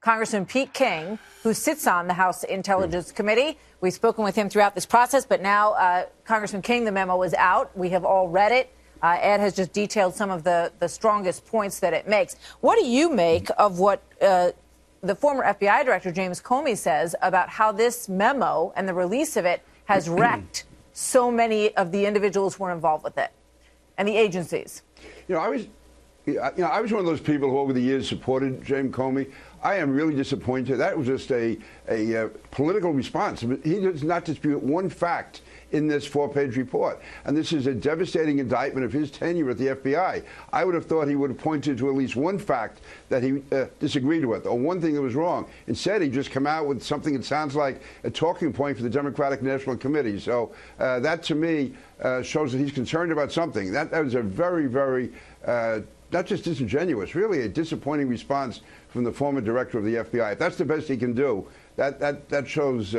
Congressman King, who sits on the House Intelligence Committee. We've spoken with him throughout this process, but now Congressman King, the memo is out. We have all read it. Ed has just detailed some of the strongest points that it makes. What do you make of what the former FBI Director James Comey says about how this memo and the release of it has wrecked so many of the individuals who were involved with it and the agencies? I was one of those people who over the years supported James Comey. I am really disappointed. That was just a political response. He does not dispute one fact in this 4-page report. And this is a devastating indictment of his tenure at the FBI. I would have thought he would have pointed to at least one fact that he disagreed with, or one thing that was wrong. Instead, he just come out with something that sounds like a talking point for the Democratic National Committee. So that, to me, shows that he's concerned about something. That was a very, very, not just disingenuous, really a disappointing response from the former director of the FBI. If that's the best he can do, that shows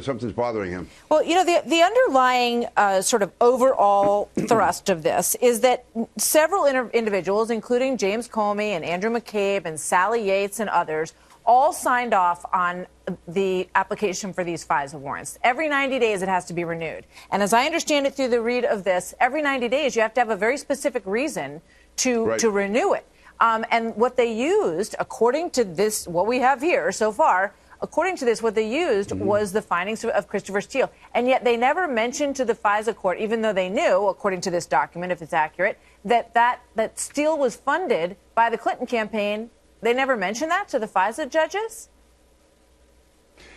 something's bothering him. Well, the underlying sort of overall thrust of this is that several individuals, including James Comey and Andrew McCabe and Sally Yates and others, all signed off on the application for these FISA warrants. Every 90 days it has to be renewed. And as I understand it through the read of this, every 90 days you have to have a very specific reason to renew it. And what they used, according to this, what we have here so far, according to this, what they used was the findings of Christopher Steele. And yet they never mentioned to the FISA court, even though they knew, according to this document, if it's accurate, that Steele was funded by the Clinton campaign. They never mentioned that to the FISA judges?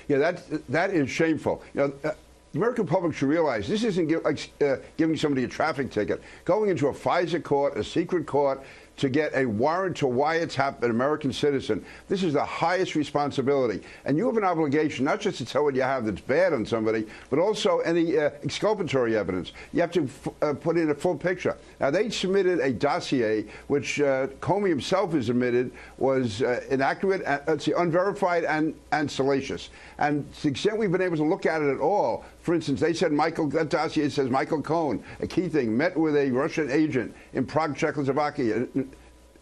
Yeah, that is shameful. The American public should realize this isn't like giving somebody a traffic ticket. Going into a FISA court, a secret court, to get a warrant to wiretap an American citizen. This is the highest responsibility. And you have an obligation not just to tell what you have that's bad on somebody, but also any exculpatory evidence. You have to put in a full picture. Now, they submitted a dossier, which Comey himself has admitted was inaccurate, unverified, and salacious. And to the extent we've been able to look at it at all, for instance, they said that dossier says Michael Cohen, a key thing, met with a Russian agent in Prague, Czechoslovakia,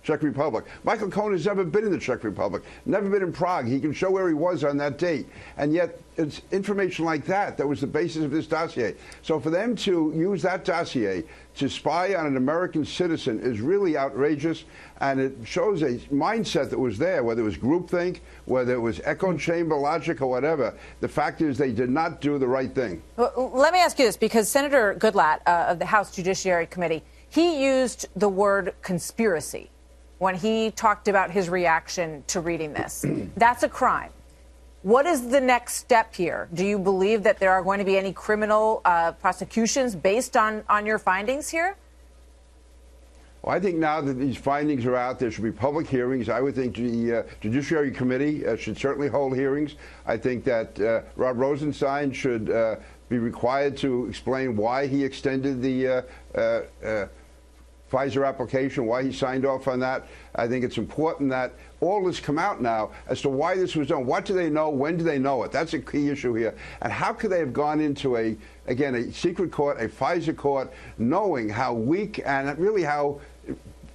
Czech Republic. Michael Cohen has never been in the Czech Republic, never been in Prague. He can show where he was on that date. And yet it's information like that was the basis of this dossier. So for them to use that dossier to spy on an American citizen is really outrageous. And it shows a mindset that was there, whether it was groupthink, whether it was echo chamber logic or whatever. The fact is they did not do the right thing. Well, let me ask you this, because Senator Goodlatte of the House Judiciary Committee, he used the word conspiracy when he talked about his reaction to reading this. That's a crime. What is the next step here? Do you believe that there are going to be any criminal prosecutions based on your findings here? Well, I think now that these findings are out, there should be public hearings. I would think the Judiciary Committee should certainly hold hearings. I think that Rod Rosenstein should be required to explain why he extended the FISA application, why he signed off on that. I think it's important that all this come out now as to why this was done. What do they know? When do they know it? That's a key issue here. And how could they have gone into a secret court, a FISA court, knowing how weak and really how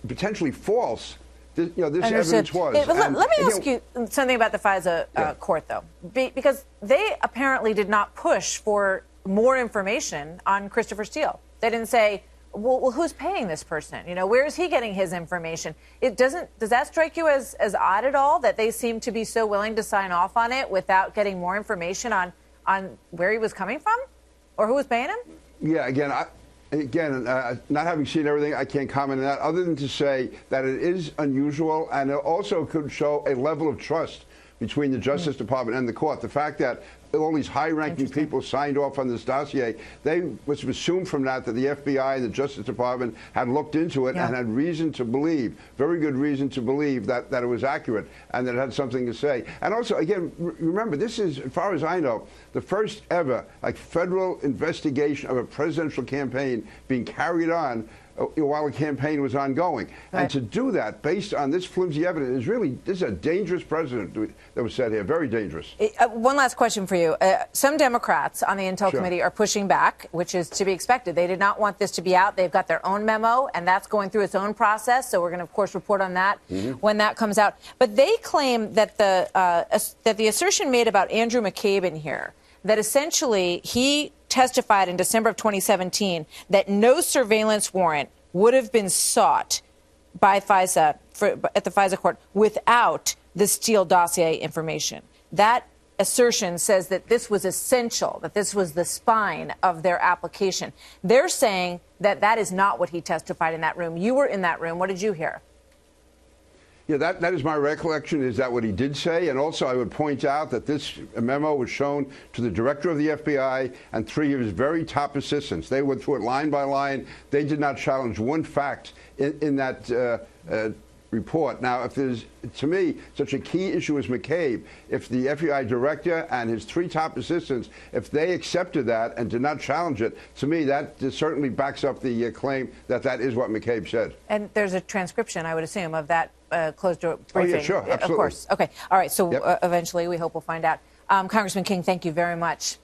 potentially false this evidence was? Let me ask you something about the FISA court, though, because they apparently did not push for more information on Christopher Steele. They didn't say, well, who's paying this person? Where is he getting his information? Does that strike you as odd at all, that they seem to be so willing to sign off on it without getting more information on where he was coming from or who was paying him? Yeah, not having seen everything, I can't comment on that other than to say that it is unusual, and it also could show a level of trust between the Justice Department and the court. The fact that all these high-ranking people signed off on this dossier, they must have assumed from that the FBI and the Justice Department had looked into it and had reason to believe, very good reason to believe that it was accurate and that it had something to say. And also, again, remember, this is, as far as I know, the first ever federal investigation of a presidential campaign being carried on while the campaign was ongoing. Right. And to do that based on this flimsy evidence is really, this is a dangerous precedent that was set here, very dangerous. One last question for you. Some Democrats on the Intel Sure. Committee are pushing back, which is to be expected. They did not want this to be out. They've got their own memo, and that's going through its own process. So we're going to, of course, report on that when that comes out. But they claim that the assertion made about Andrew McCabe in here, that essentially he testified in December of 2017 that no surveillance warrant would have been sought by Fisa at the Fisa court without the Steele dossier information. That assertion says that this was essential, that this was the spine of their application. They're saying that that is not what he testified in that room. You were in that room. What did you hear? Yeah, that is my recollection. Is that what he did say? And also, I would point out that this memo was shown to the director of the FBI and 3 of his very top assistants. They went through it line by line. They did not challenge one fact in that report. Now, if there's, to me, such a key issue as McCabe, if the FBI director and his 3 top assistants, if they accepted that and did not challenge it, to me, that certainly backs up the claim that that is what McCabe said. And there's a transcription, I would assume, of that closed-door briefing. Oh, yeah, sure, absolutely. Of course. Okay. All right. So Yep. eventually, we hope we'll find out. Congressman King, thank you very much.